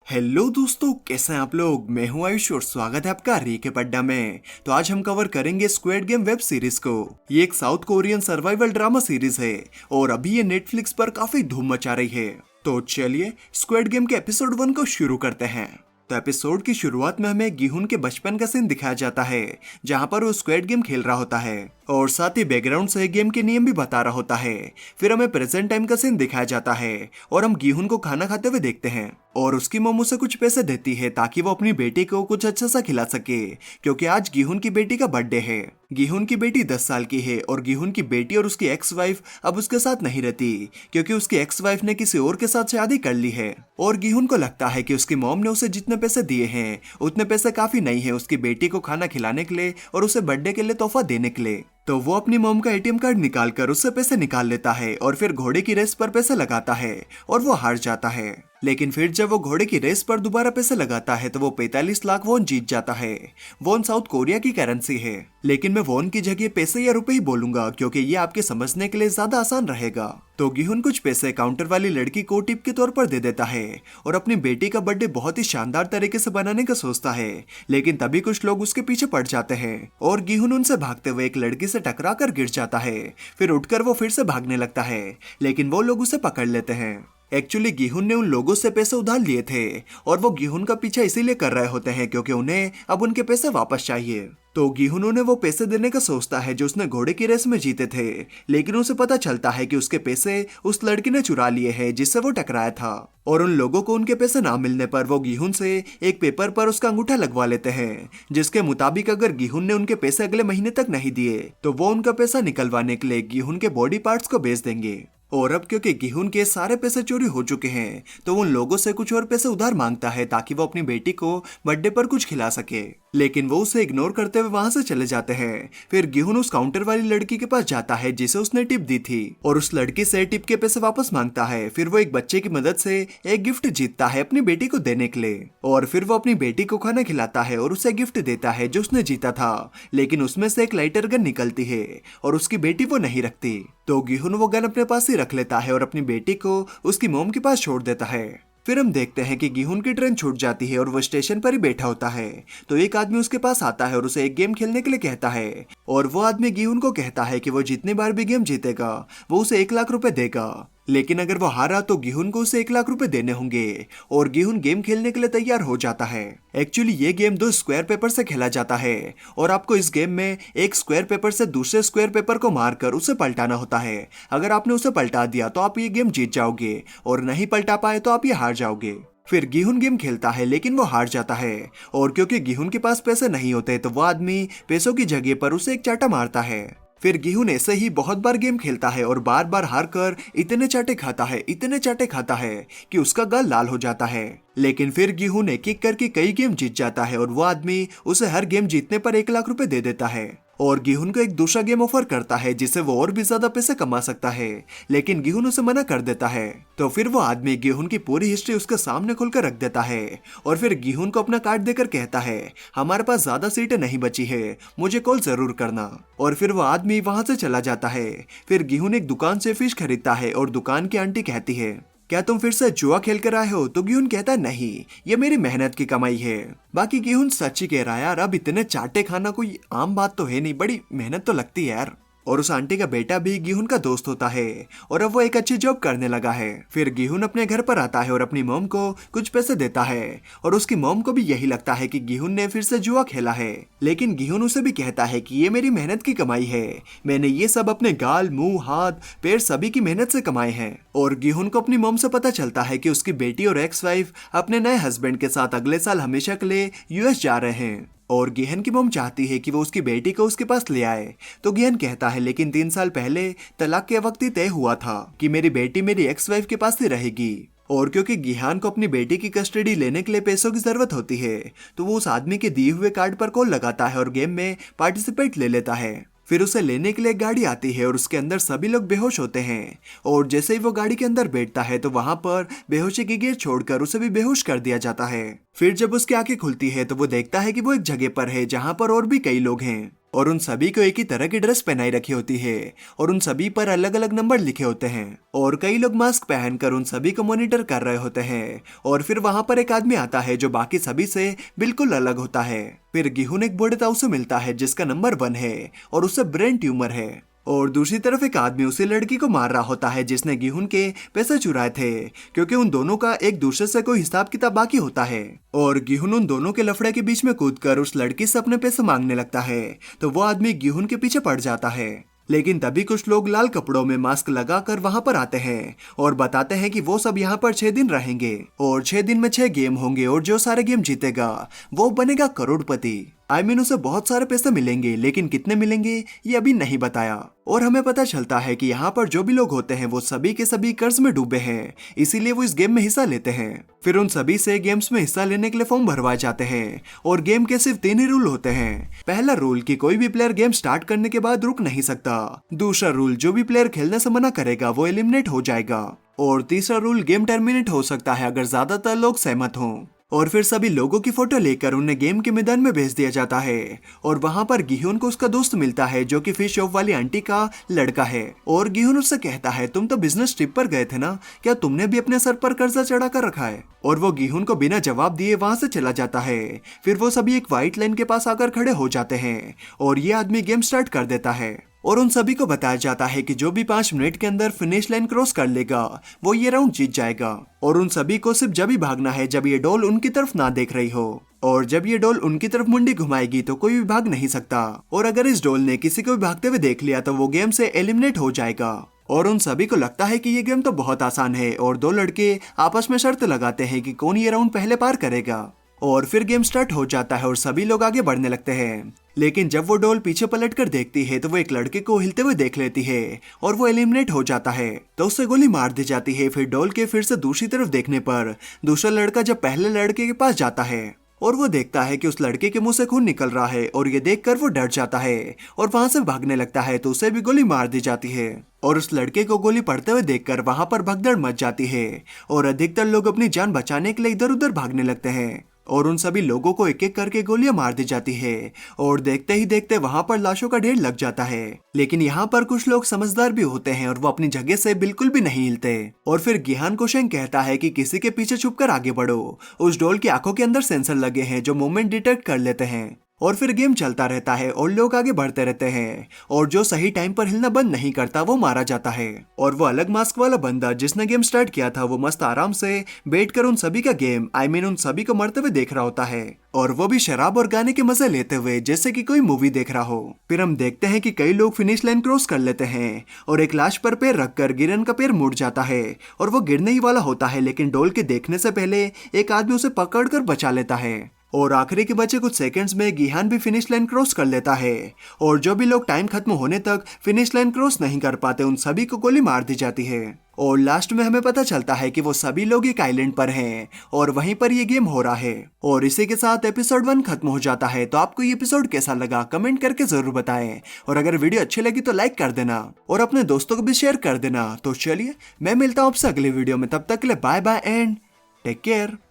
Hello दोस्तों, कैसे हैं आप लोग। मैं हूं आयुष और स्वागत है आपका री के पड्डा में। तो आज हम कवर करेंगे स्क्विड गेम वेब सीरीज को। ये एक south Korean survival drama series है और अभी ये नेटफ्लिक्स पर काफी धूम मचा रही है। तो चलिए स्क्विड गेम के एपिसोड 1 को शुरू करते हैं। तो एपिसोड की शुरुआत में हमें गिहुन के बचपन का सीन दिखाया जाता है, जहां पर वो स्क्विड गेम खेल रहा होता है और साथ ही बैकग्राउंड से गेम के नियम भी बता रहा होता है। फिर हमें प्रेजेंट टाइम का सीन दिखाया जाता है और हम गिहुन को खाना खाते हुए देखते हैं और उसकी मम्मी उसे कुछ पैसे देती है ताकि वो अपनी बेटी को कुछ अच्छा सा खिला सके, क्योंकि आज गिहुन की बेटी का बर्थडे है। गिहुन की बेटी 10 साल की है और गिहुन की बेटी और उसकी एक्स वाइफ अब उसके साथ नहीं रहती, क्योंकि उसकी एक्स वाइफ ने किसी और के साथ शादी कर ली है। और गिहुन को लगता है कि उसकी मॉम ने उसे जितने पैसे दिए हैं उतने पैसे काफी नहीं है उसकी बेटी को खाना खिलाने के लिए और उसे बर्थडे के लिए तोहफा देने के लिए। तो वो अपनी मॉम का एटीएम कार्ड निकाल कर उससे पैसे निकाल लेता है और फिर घोड़े की रेस पर पैसे लगाता है और वो हार जाता है। लेकिन फिर जब वो घोड़े की रेस पर दोबारा पैसे लगाता है तो वो 45 लाख वॉन जीत जाता है। वॉन साउथ कोरिया की करेंसी है, लेकिन मैं वॉन की जगह पैसे या रुपए ही बोलूंगा क्योंकि ये आपके समझने के लिए ज्यादा आसान रहेगा। तो गिहुन कुछ पैसे काउंटर वाली लड़की को टिप के तौर पर दे देता है और अपनी बेटी का बर्थडे बहुत ही शानदार तरीके से बनाने का सोचता है। लेकिन तभी कुछ लोग उसके पीछे पड़ जाते हैं और गिहुन उनसे भागते हुए एक लड़की से टकरा कर गिर जाता है। फिर उठकर वो फिर से भागने लगता है, लेकिन वो लोग उसे पकड़ लेते हैं। एक्चुअली गिहुन ने उन लोगों से पैसे उधार लिए थे और वो गिहुन का पीछा इसीलिए कर रहे होते हैं क्योंकि उन्हें अब उनके पैसे वापस चाहिए। तो गिहुन उन्हें वो पैसे देने का सोचता है जो उसने घोड़े की रेस में जीते थे, लेकिन उसे पता चलता है कि उसके पैसे उस लड़की ने चुरा लिए हैं जिससे वो टकराया था। और उन लोगों को उनके पैसे ना मिलने पर वो गिहुन से एक पेपर पर उसका अंगूठा लगवा लेते हैं, जिसके मुताबिक अगर गिहुन ने उनके पैसे अगले महीने तक नहीं दिए तो वो उनका पैसा निकलवाने के लिए गिहुन के बॉडी पार्ट्स को बेच देंगे। और अब क्योंकि गिहुन के सारे पैसे चोरी हो चुके हैं तो वो उन लोगों से कुछ और पैसे उधार मांगता है ताकि वो अपनी बेटी को बर्थडे पर कुछ खिला सके, लेकिन वो उसे इग्नोर करते हुए वहां से चले जाते हैं। फिर गिहुन उस काउंटर वाली लड़की के पास जाता है जिसे उसने टिप दी थी और उस लड़की से टिप के पैसे वापस मांगता है। फिर वो एक बच्चे की मदद से एक गिफ्ट जीतता है अपनी बेटी को देने के लिए और फिर वो अपनी बेटी को खाना खिलाता है और उसे गिफ्ट देता है जो उसने जीता था, लेकिन उसमें से एक लाइटर गन निकलती है और उसकी बेटी वो नहीं रखती। तो गिहुन वो गन अपने पास ही रख लेता है और अपनी बेटी को उसकी मोम के पास छोड़ देता है। फिर हम देखते हैं कि गिहुन की ट्रेन छूट जाती है और वो स्टेशन पर ही बैठा होता है। तो एक आदमी उसके पास आता है और उसे एक गेम खेलने के लिए कहता है और वो आदमी गिहुन को कहता है कि वो जितनी बार भी गेम जीतेगा वो उसे 1 लाख रुपए देगा, लेकिन अगर वो हारा तो गिहुन को उसे 1 लाख रुपए देने होंगे। और गिहुन गेम खेलने के लिए तैयार हो जाता है। एक्चुअली ये गेम 2 स्क्वायर पेपर से खेला जाता है और आपको इस गेम में एक स्क्वायर पेपर से दूसरे स्क्वायर पेपर को मारकर उसे पलटाना होता है। अगर आपने उसे पलटा दिया तो आप ये गेम जीत जाओगे और नहीं पलटा पाए तो आप ये हार जाओगे। फिर गिहुन गेम खेलता है लेकिन वो हार जाता है और क्योंकि गिहुन के पास पैसे नहीं होते तो वो आदमी पैसों की जगह पर उसे एक चाटा मारता है। फिर गिहुन ऐसे ही बहुत बार गेम खेलता है और बार बार हार कर इतने चाटे खाता है कि उसका गाल लाल हो जाता है। लेकिन फिर गिहुन एक एक करके कई गेम जीत जाता है और वो आदमी उसे हर गेम जीतने पर 1 लाख रुपए दे देता है और गिहुन को एक दूसरा गेम ऑफर करता है जिससे वो और भी ज्यादा पैसे कमा सकता है, लेकिन गिहुन उसे मना कर देता है। तो फिर वो आदमी गिहुन की पूरी हिस्ट्री उसके सामने खुलकर रख देता है और फिर गिहुन को अपना कार्ड देकर कहता है हमारे पास ज्यादा सीटें नहीं बची है, मुझे कॉल जरूर करना। और फिर वो आदमी वहां से चला जाता है। फिर गिहुन एक दुकान से फिश खरीदता है और दुकान की आंटी कहती है क्या तुम फिर से जुआ खेल कर आए हो? तो गिहुन कहता है नहीं, ये मेरी मेहनत की कमाई है। बाकी गिहुन सच ही कह रहा है यार, अब इतने चाटे खाना कोई आम बात तो है नहीं, बड़ी मेहनत तो लगती है यार। और उस आंटी का बेटा भी गिहुन का दोस्त होता है और अब वो एक अच्छी जॉब करने लगा है। फिर गिहुन अपने घर पर आता है और अपनी मॉम को कुछ पैसे देता है और उसकी मॉम को भी यही लगता है कि गिहुन ने फिर से जुआ खेला है, लेकिन गिहुन उसे भी कहता है कि ये मेरी मेहनत की कमाई है, मैंने ये सब अपने गाल मुंह हाथ पैर सभी की मेहनत से कमाए हैं। और गिहुन को अपनी मॉम से पता चलता है कि उसकी बेटी और एक्स वाइफ अपने नए हस्बैंड के साथ अगले साल हमेशा के लिए यूएस जा रहे हैं और गिहन की मॉम चाहती है कि वो उसकी बेटी को उसके पास ले आए। तो गिहन कहता है लेकिन 3 साल पहले तलाक के वक्त ही तय हुआ था कि मेरी बेटी मेरी एक्स वाइफ के पास ही रहेगी। और क्योंकि गिहान को अपनी बेटी की कस्टडी लेने के लिए पैसों की जरूरत होती है तो वो उस आदमी के दिए हुए कार्ड पर कॉल लगाता है और गेम में पार्टिसिपेट ले लेता है। फिर उसे लेने के लिए एक गाड़ी आती है और उसके अंदर सभी लोग बेहोश होते हैं और जैसे ही वो गाड़ी के अंदर बैठता है तो वहां पर बेहोशी की गिर छोड़कर उसे भी बेहोश कर दिया जाता है। फिर जब उसकी आंखें खुलती है तो वो देखता है कि वो एक जगह पर है जहां पर और भी कई लोग हैं और उन सभी को एक ही तरह की ड्रेस पहनाई रखी होती है और उन सभी पर अलग अलग नंबर लिखे होते हैं और कई लोग मास्क पहनकर उन सभी को मॉनिटर कर रहे होते हैं। और फिर वहां पर एक आदमी आता है जो बाकी सभी से बिल्कुल अलग होता है। फिर गिहुन एक बूढ़े ताऊ से मिलता है जिसका नंबर 1 है और उससे ब्रेन ट्यूमर है। और दूसरी तरफ एक आदमी उसी लड़की को मार रहा होता है जिसने गिहुन के पैसे चुराए थे, क्योंकि उन दोनों का एक दूसरे से कोई हिसाब किताब बाकी होता है। और गिहुन उन दोनों के लफड़े के बीच में कूदकर उस लड़की से अपने पैसे मांगने लगता है, तो वो आदमी गिहुन के पीछे पड़ जाता है। लेकिन तभी कुछ लोग लाल कपड़ों में मास्क लगाकर वहां पर आते हैं और बताते हैं कि वो सब यहाँ पर 6 दिन रहेंगे और 6 दिन में 6 गेम होंगे और जो सारे गेम जीतेगा वो बनेगा करोड़पति। उसे बहुत सारे पैसे मिलेंगे, लेकिन कितने मिलेंगे ये अभी नहीं बताया। और हमें पता चलता है कि यहाँ पर जो भी लोग होते हैं वो सभी के सभी कर्ज में डूबे हैं, इसीलिए वो इस गेम में हिस्सा लेते हैं। फिर उन सभी से गेम्स में हिस्सा लेने के लिए फॉर्म भरवाए जाते हैं और गेम के सिर्फ 3 ही रूल होते हैं। पहला रूल कि कोई भी प्लेयर गेम स्टार्ट करने के बाद रुक नहीं सकता। दूसरा रूल जो भी प्लेयर खेलने से मना करेगा वो एलिमिनेट हो जाएगा। और तीसरा रूल गेम टर्मिनेट हो सकता है अगर ज्यादातर लोग सहमत हों। और फिर सभी लोगों की फोटो लेकर उन्हें गेम के मैदान में भेज दिया जाता है और वहां पर गिहुन को उसका दोस्त मिलता है जो कि फिश शॉप वाली आंटी का लड़का है। और गिहुन उससे कहता है तुम तो बिजनेस ट्रिप पर गए थे ना, क्या तुमने भी अपने सर पर कर्जा चढ़ा कर रखा है? और वो गिहुन को बिना जवाब दिए वहां से चला जाता है। फिर वो सभी एक व्हाइट लाइन के पास आकर खड़े हो जाते हैं और ये आदमी गेम स्टार्ट कर देता है। और उन सभी को बताया जाता है कि जो भी 5 मिनट के अंदर फिनिश लाइन क्रॉस कर लेगा वो ये राउंड जीत जाएगा। और उन सभी को सिर्फ जब ही भागना है जब ये डॉल उनकी तरफ ना देख रही हो, और जब ये डॉल उनकी तरफ मुंडी घुमाएगी तो कोई भी भाग नहीं सकता। और अगर इस डॉल ने किसी को भी भागते हुए देख लिया तो वो गेम से एलिमिनेट हो जाएगा। और उन सभी को लगता है कि ये गेम तो बहुत आसान है और 2 लड़के आपस में शर्त लगाते हैं कि कौन ये राउंड पहले पार करेगा। और फिर गेम स्टार्ट हो जाता है और सभी लोग आगे बढ़ने लगते हैं। लेकिन जब वो डॉल पीछे पलट कर देखती है तो वो एक लड़के को हिलते हुए देख लेती है और वो एलिमिनेट हो जाता है, तो उससे गोली मार दी जाती है। फिर डॉल के फिर से दूसरी तरफ देखने पर दूसरा लड़का जब पहले लड़के के पास जाता है और वो देखता है कि उस लड़के के मुंह से खून निकल रहा है और ये देखकर वो डर जाता है और वहां से भागने लगता है, तो उसे भी गोली मार दी जाती है। और उस लड़के को गोली पड़ते हुए देखकर वहां पर भगदड़ मच जाती है और अधिकतर लोग अपनी जान बचाने के लिए इधर उधर भागने लगते हैं और उन सभी लोगों को एक एक करके गोलियां मार दी जाती है और देखते ही देखते वहां पर लाशों का ढेर लग जाता है। लेकिन यहाँ पर कुछ लोग समझदार भी होते हैं और वो अपनी जगह से बिल्कुल भी नहीं हिलते। और फिर गिहान को शेंग कहता है कि किसी के पीछे छुपकर आगे बढ़ो। उस डॉल की आंखों के अंदर सेंसर लगे हैं जो मूवमेंट डिटेक्ट कर लेते हैं। और फिर गेम चलता रहता है और लोग आगे बढ़ते रहते हैं और जो सही टाइम पर हिलना बंद नहीं करता वो मारा जाता है। और वो अलग मास्क वाला बंदा जिसने गेम स्टार्ट किया था वो मस्त आराम से बैठकर उन सभी का गेम उन सभी को मरते हुए देख रहा होता है और वो भी शराब और गाने के मजे लेते हुए जैसे कि कोई मूवी देख रहा हो। फिर हम देखते हैं कि कई लोग फिनिश लाइन क्रॉस कर लेते हैं और एक लाश पर पैर रखकर गिरन का पैर मुड़ जाता है और वो गिरने ही वाला होता है, लेकिन डॉल के देखने से पहले एक आदमी उसे पकड़कर बचा लेता है। और आखिरी के बचे कुछ सेकंड्स में गिहान भी फिनिश लाइन क्रॉस कर लेता है और जो भी लोग टाइम खत्म होने तक फिनिश लाइन क्रॉस नहीं कर पाते उन सभी को गोली मार दी जाती है। और लास्ट में हमें पता चलता है कि वो सभी लोग एक आइलैंड पर हैं और वहीं पर ये गेम हो रहा है। और इसी के साथ एपिसोड 1 खत्म हो जाता है। तो आपको ये एपिसोड कैसा लगा कमेंट करके जरूर बताएं और अगर वीडियो अच्छी लगी तो लाइक कर देना और अपने दोस्तों को भी शेयर कर देना। तो चलिए मैं मिलता हूँ आपसे अगले वीडियो में, तब तक के लिए bye bye and take care.